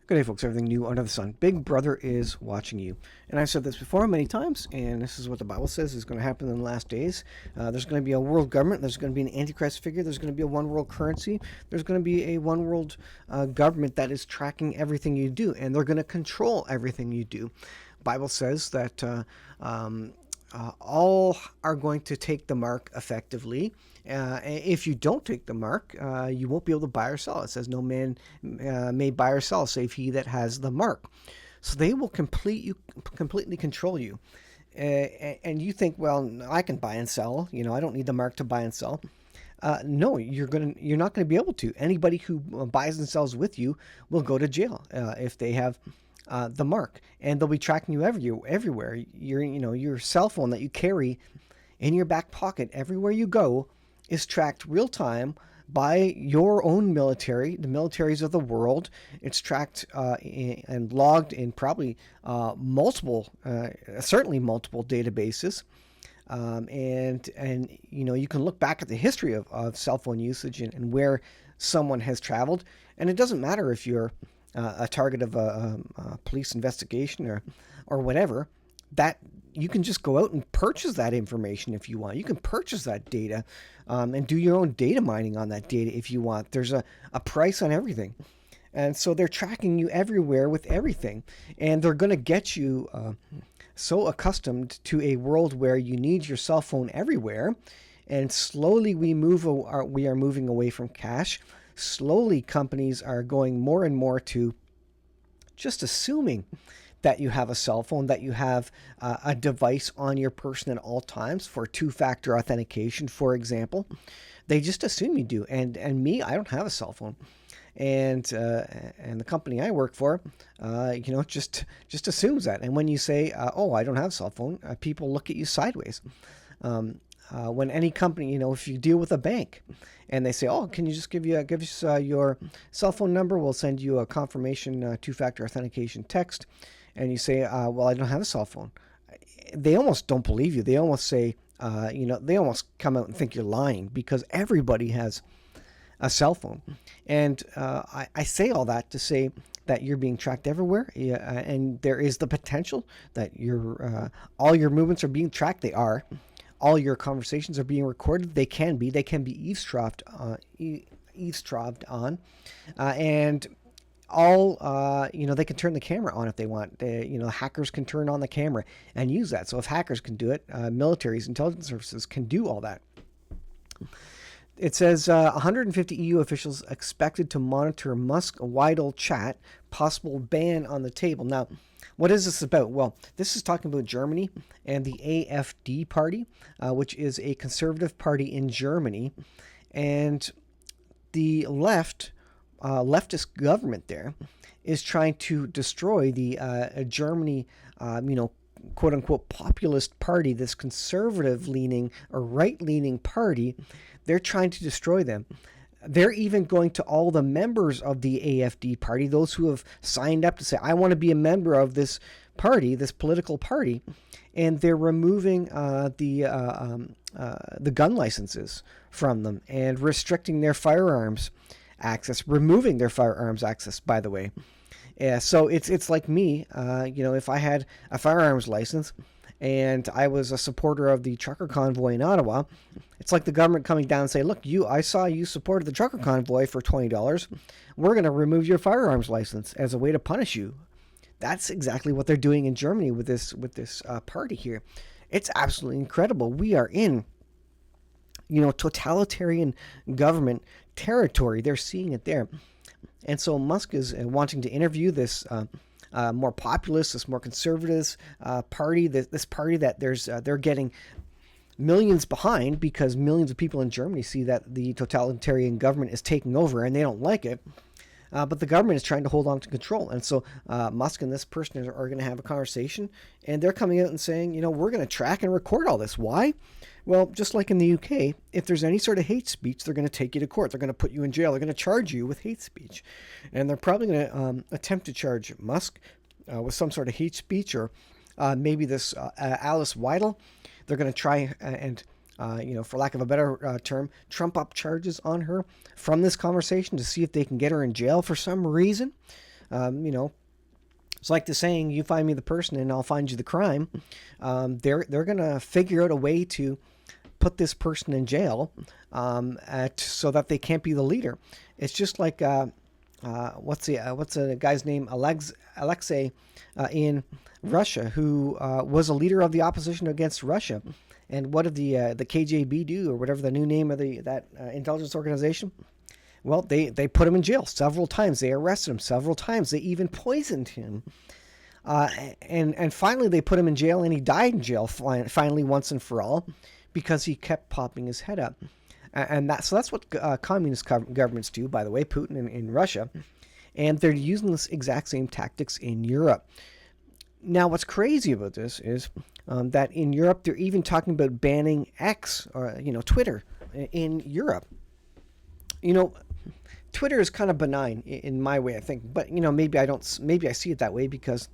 Good day, folks. Everything new under the sun. Big Brother is watching you. And I've said this before many times, and this is what the Bible says is going to happen in the last days. There's going to be a world government. There's going to be an antichrist figure. There's going to be a one world currency. There's going to be a one world government that is tracking everything you do, and they're going to control everything you do. Bible says that all are going to take the mark effectively. If you don't take the mark, you won't be able to buy or sell. It says no man may buy or sell save he that has the mark. So they will completely control you. And you think, well, I can buy and sell. I don't need the mark to buy and sell. No, you're not going to be able to. Anybody who buys and sells with you will go to jail if they have the mark, and they'll be tracking you everywhere. Your cell phone that you carry in your back pocket everywhere you go is tracked real time by your own military, the militaries of the world. It's tracked and logged in probably certainly multiple databases. And you can look back at the history of cell phone usage and where someone has traveled, and it doesn't matter if you're a target of a police investigation or whatever. That you can just go out and purchase that information if you want. You can purchase that data and do your own data mining on that data if you want. There's a price on everything. And so they're tracking you everywhere with everything. And they're going to get you so accustomed to a world where you need your cell phone everywhere. And slowly we are moving away from cash. Slowly companies are going more and more to just assuming that you have a cell phone, that you have a device on your person at all times for two-factor authentication, for example. They just assume you do. And me, I don't have a cell phone. And the company I work for, just assumes that. And when you say, "Oh, I don't have a cell phone," people look at you sideways. When any company, if you deal with a bank, and they say, "Oh, can you just give us your cell phone number? We'll send you a confirmation two-factor authentication text," and you say, "Well, I don't have a cell phone," they almost don't believe you. They almost say, they almost come out and think you're lying because everybody has a cell phone. And I say all that to say that you're being tracked everywhere, and there is the potential that all your movements are being tracked. They are. All your conversations are being recorded. They can be eavesdropped on, and all they can turn the camera on if they want. Hackers can turn on the camera and use that. So if hackers can do it, militaries, intelligence services can do all that. It says 150 EU officials expected to monitor Musk-Weidel chat, possible ban on the table. Now, what is this about? Well, this is talking about Germany and the AfD party, which is a conservative party in Germany. And the leftist government there is trying to destroy the Germany, quote-unquote populist party, this conservative-leaning or right-leaning party. They're trying to destroy them. They're even going to all the members of the AfD party, those who have signed up to say, "I want to be a member of this party, this political party," and they're removing the gun licenses from them and restricting their firearms access, removing their firearms access, by the way. So it's like me, if I had a firearms license and I was a supporter of the trucker convoy in Ottawa, it's like the government coming down and say, "Look, I saw you supported the trucker convoy for $20. We're going to remove your firearms license as a way to punish you." That's exactly what they're doing in Germany with this party here. It's absolutely incredible. We are in, totalitarian government territory. They're seeing it there. And so Musk is wanting to interview this more populist, this more conservative party, this party that they're getting millions behind because millions of people in Germany see that the totalitarian government is taking over and they don't like it. But the government is trying to hold on to control. And so Musk and this person are going to have a conversation, and they're coming out and saying, we're going to track and record all this. Why? Well, just like in the UK, if there's any sort of hate speech, they're going to take you to court. They're going to put you in jail. They're going to charge you with hate speech. And they're probably going to attempt to charge Musk with some sort of hate speech, or maybe this Alice Weidel. They're going to try and for lack of a better term, trump up charges on her from this conversation to see if they can get her in jail for some reason. You know, it's like the saying, "You find me the person, and I'll find you the crime." They're gonna figure out a way to put this person in jail, so that they can't be the leader. It's just like what's a guy's name, Alexei, in Russia, who was a leader of the opposition against Russia. And what did the KGB do, or whatever the new name of that intelligence organization? Well, they put him in jail several times. They arrested him several times. They even poisoned him. And finally, they put him in jail, and he died in jail finally, once and for all, because he kept popping his head up. And that's what communist governments do, by the way, Putin in Russia. And they're using this exact same tactics in Europe. Now, what's crazy about this is that in Europe, they're even talking about banning X, or Twitter, in Europe. Twitter is kind of benign in my way, I think. But maybe I don't. Maybe I see it that way because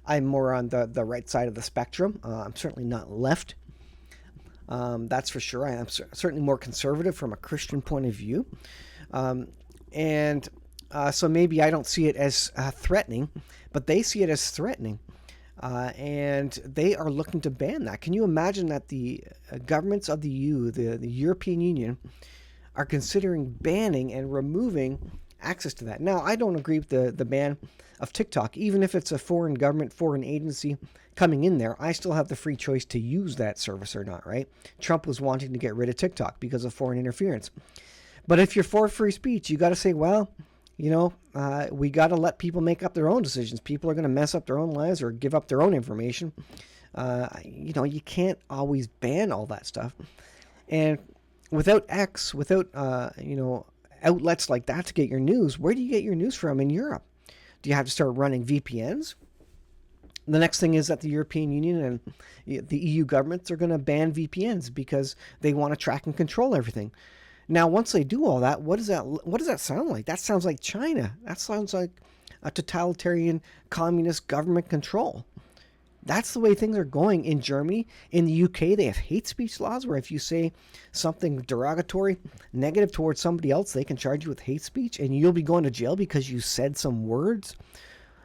I'm more on the right side of the spectrum. I'm certainly not left. That's for sure. I am certainly more conservative from a Christian point of view. So maybe I don't see it as threatening, but they see it as threatening. And they are looking to ban that. Can you imagine that the governments of the EU, the European Union, are considering banning and removing access to that? Now, I don't agree with the ban of TikTok. Even if it's a foreign government, foreign agency coming in there, I still have the free choice to use that service or not, right? Trump was wanting to get rid of TikTok because of foreign interference. But if you're for free speech, you got to say, well, we got to let people make up their own decisions. People are going to mess up their own lives or give up their own information. You can't always ban all that stuff. And without X, without, outlets like that to get your news, where do you get your news from in Europe? Do you have to start running VPNs? The next thing is that the European Union and the EU governments are going to ban VPNs because they want to track and control everything. Now, once they do all that, what does that sound like? That sounds like China. That sounds like a totalitarian communist government control. That's the way things are going in Germany. In the UK, they have hate speech laws where if you say something derogatory, negative towards somebody else, they can charge you with hate speech and you'll be going to jail because you said some words.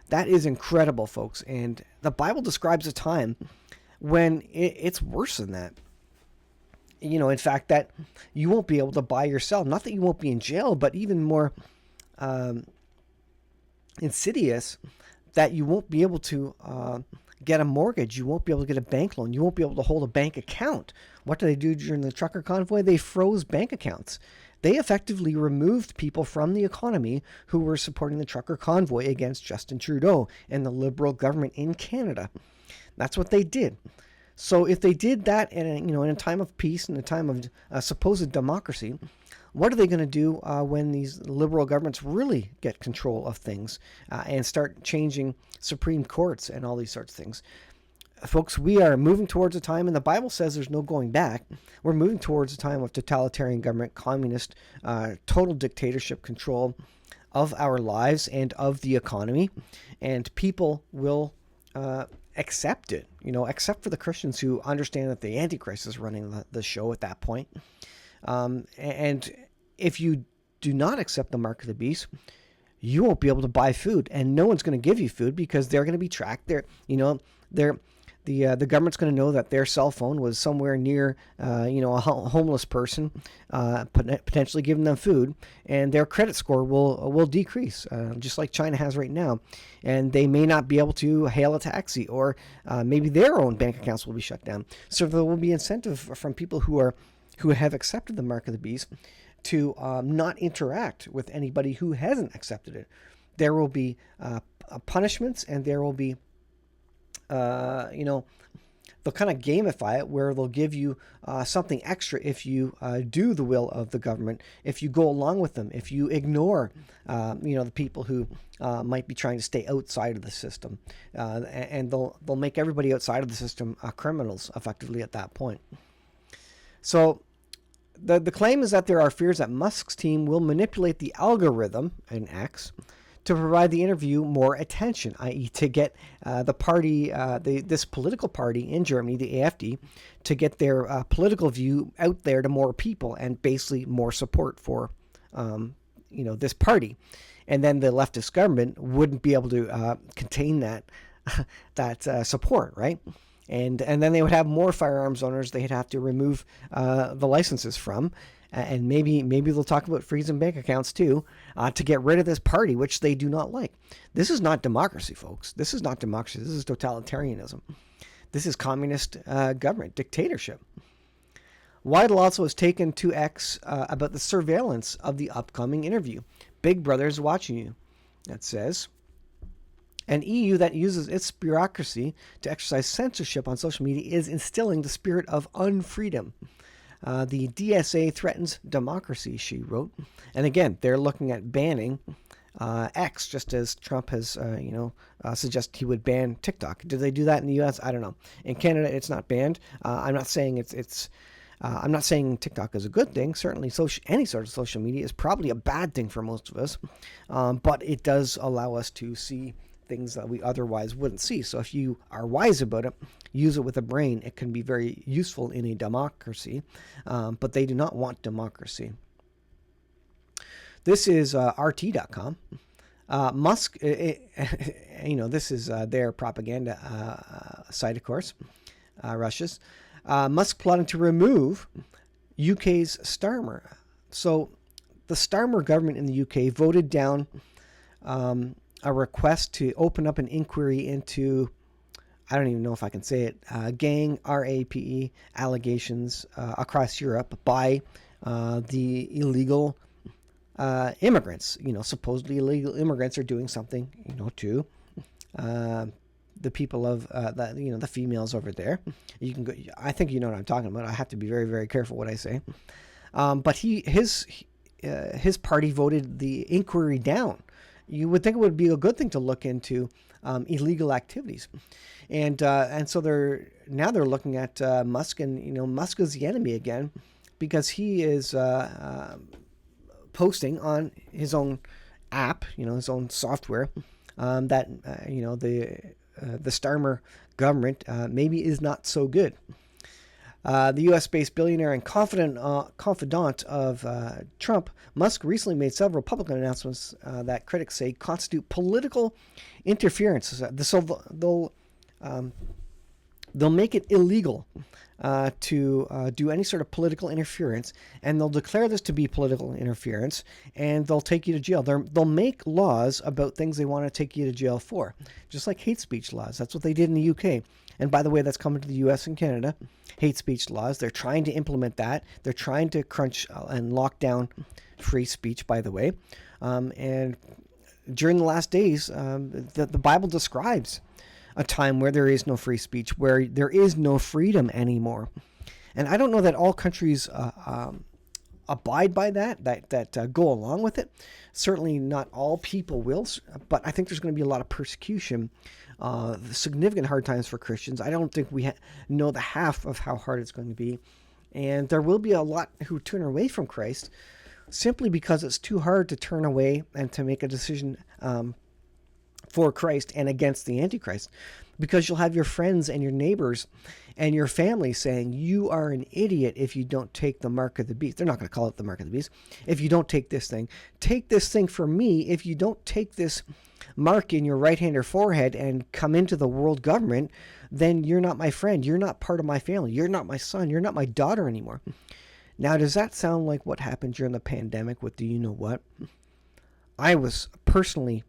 That is incredible, folks. And the Bible describes a time when it's worse than that. In fact, that you won't be able to buy or sell. Not that you won't be in jail, but even more insidious, that you won't be able to get a mortgage. You won't be able to get a bank loan. You won't be able to hold a bank account. What did they do during the trucker convoy? They froze bank accounts. They effectively removed people from the economy who were supporting the trucker convoy against Justin Trudeau and the Liberal government in Canada. That's what they did. So if they did that in a time of peace, in a time of supposed democracy, what are they going to do when these liberal governments really get control of things and start changing Supreme Courts and all these sorts of things? Folks, we are moving towards a time, and the Bible says there's no going back. We're moving towards a time of totalitarian government, communist, total dictatorship control of our lives and of the economy, and people will accept it, except for the Christians who understand that the Antichrist is running the show at that point. And if you do not accept the mark of the beast, you won't be able to buy food, and no one's going to give you food because they're going to be tracked. The government's going to know that their cell phone was somewhere near, a homeless person, potentially giving them food, and their credit score will decrease, just like China has right now, and they may not be able to hail a taxi, or maybe their own bank accounts will be shut down. So there will be incentive from people who have accepted the mark of the beast to not interact with anybody who hasn't accepted it. There will be punishments, and there will be they'll kind of gamify it where they'll give you something extra if you do the will of the government, if you go along with them, if you ignore, the people who might be trying to stay outside of the system, and they'll make everybody outside of the system criminals effectively at that point. So the claim is that there are fears that Musk's team will manipulate the algorithm in X to provide the interview more attention, i.e. to get the party, this political party in Germany, the AfD, to get their political view out there to more people and basically more support for, this party. and then the leftist government wouldn't be able to contain that support, right? And then they would have more firearms owners they'd have to remove the licenses from, and maybe they'll talk about freezing bank accounts too, to get rid of this party, which they do not like. This is not democracy, folks. This is not democracy. This is totalitarianism. This is communist government dictatorship. Weidel also has taken to X about the surveillance of the upcoming interview. Big Brother is watching you. That says, an EU that uses its bureaucracy to exercise censorship on social media is instilling the spirit of unfreedom. The DSA threatens democracy, she wrote. And again, they're looking at banning X, just as Trump has, suggested he would ban TikTok. Did they do that in the U.S.? I don't know. In Canada, it's not banned. I'm not saying I'm not saying TikTok is a good thing. Certainly, any sort of social media is probably a bad thing for most of us, but it does allow us to see things that we otherwise wouldn't see. So if you are wise about it, use it with a brain. It can be very useful in a democracy, but they do not want democracy. This is RT.com. Musk, this is their propaganda site, of course, Russia's. Musk plotting to remove UK's Starmer. So the Starmer government in the UK voted down a request to open up an inquiry into, I don't even know if I can say it, gang, RAPE, allegations across Europe by the illegal immigrants. Supposedly illegal immigrants are doing something, to the people of the females over there. You can go. I think you know what I'm talking about. I have to be very, very careful what I say. But his party voted the inquiry down. You would think it would be a good thing to look into illegal activities, and so they're looking at Musk, and Musk is the enemy again, because he is posting on his own app, his own software, that the Starmer government maybe is not so good. The U.S.-based billionaire and confidant of Trump, Musk recently made several public announcements that critics say constitute political interference. So they'll make it illegal to do any sort of political interference, and they'll declare this to be political interference, and they'll take you to jail. They'll make laws about things they want to take you to jail for, just like hate speech laws. That's what they did in the UK. And by the way, that's coming to the US and Canada. Hate speech laws. They're trying to implement that. They're trying to crunch and lock down free speech, by the way. And during the last days, the Bible describes a time where there is no free speech, where there is no freedom anymore. And I don't know that all countries abide by that go along with it. Certainly not all people will, but I think there's going to be a lot of persecution, significant hard times for Christians. I don't think we know the half of how hard it's going to be. And there will be a lot who turn away from Christ simply because it's too hard to turn away and to make a decision for Christ and against the Antichrist, because you'll have your friends and your neighbors and your family saying, you are an idiot if you don't take the mark of the beast. They're not going to call it the mark of the beast. If you don't take this thing from me. If you don't take this mark in your right hand or forehead and come into the world government, then you're not my friend. You're not part of my family. You're not my son. You're not my daughter anymore. Now, does that sound like what happened during the pandemic with the you-know-what? I was personally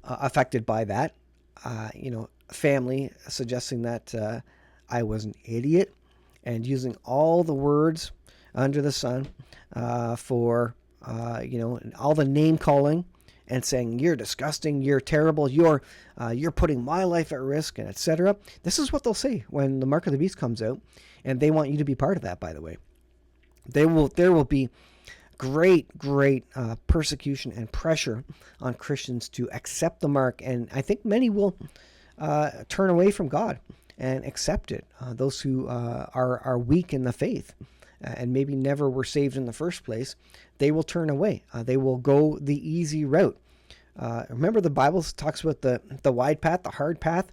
affected by that. Family suggesting that I was an idiot and using all the words under the sun for, all the name calling and saying, you're disgusting, you're terrible, you're putting my life at risk, and etc. This is what they'll say when the mark of the beast comes out, and they want you to be part of that, by the way. There will be great persecution and pressure on Christians to accept the mark, and I think many will turn away from God and accept it. Those who are weak in the faith and maybe never were saved in the first place, they will turn away. They will go the easy route. Remember, the Bible talks about the wide path, the hard path,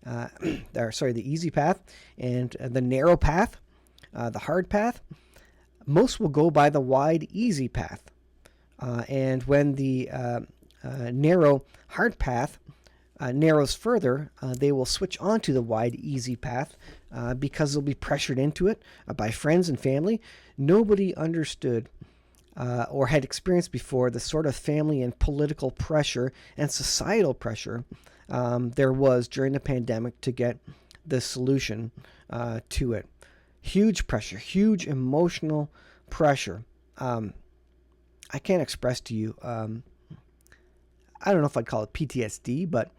the easy path, and the narrow path, the hard path. Most will go by the wide, easy path. And when the narrow, hard path narrows further, they will switch onto the wide, easy path because they'll be pressured into it by friends and family. Nobody understood or had experienced before the sort of family and political pressure and societal pressure there was during the pandemic to get the solution to it. Huge pressure, huge emotional pressure. I can't express to you, I don't know if I'd call it PTSD, but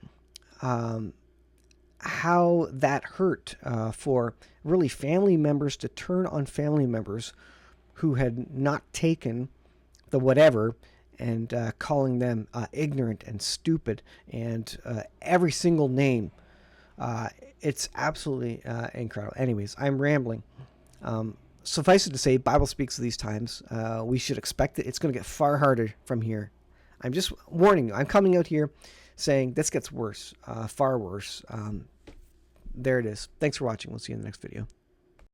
how that hurt for really family members to turn on family members who had not taken the whatever and calling them ignorant and stupid and every single name. It's absolutely incredible. Anyways, I'm rambling. Suffice it to say, Bible speaks of these times. We should expect it. It's going to get far harder from here. I'm just warning you. I'm coming out here saying this gets worse, far worse. There it is. Thanks for watching. We'll see you in the next video.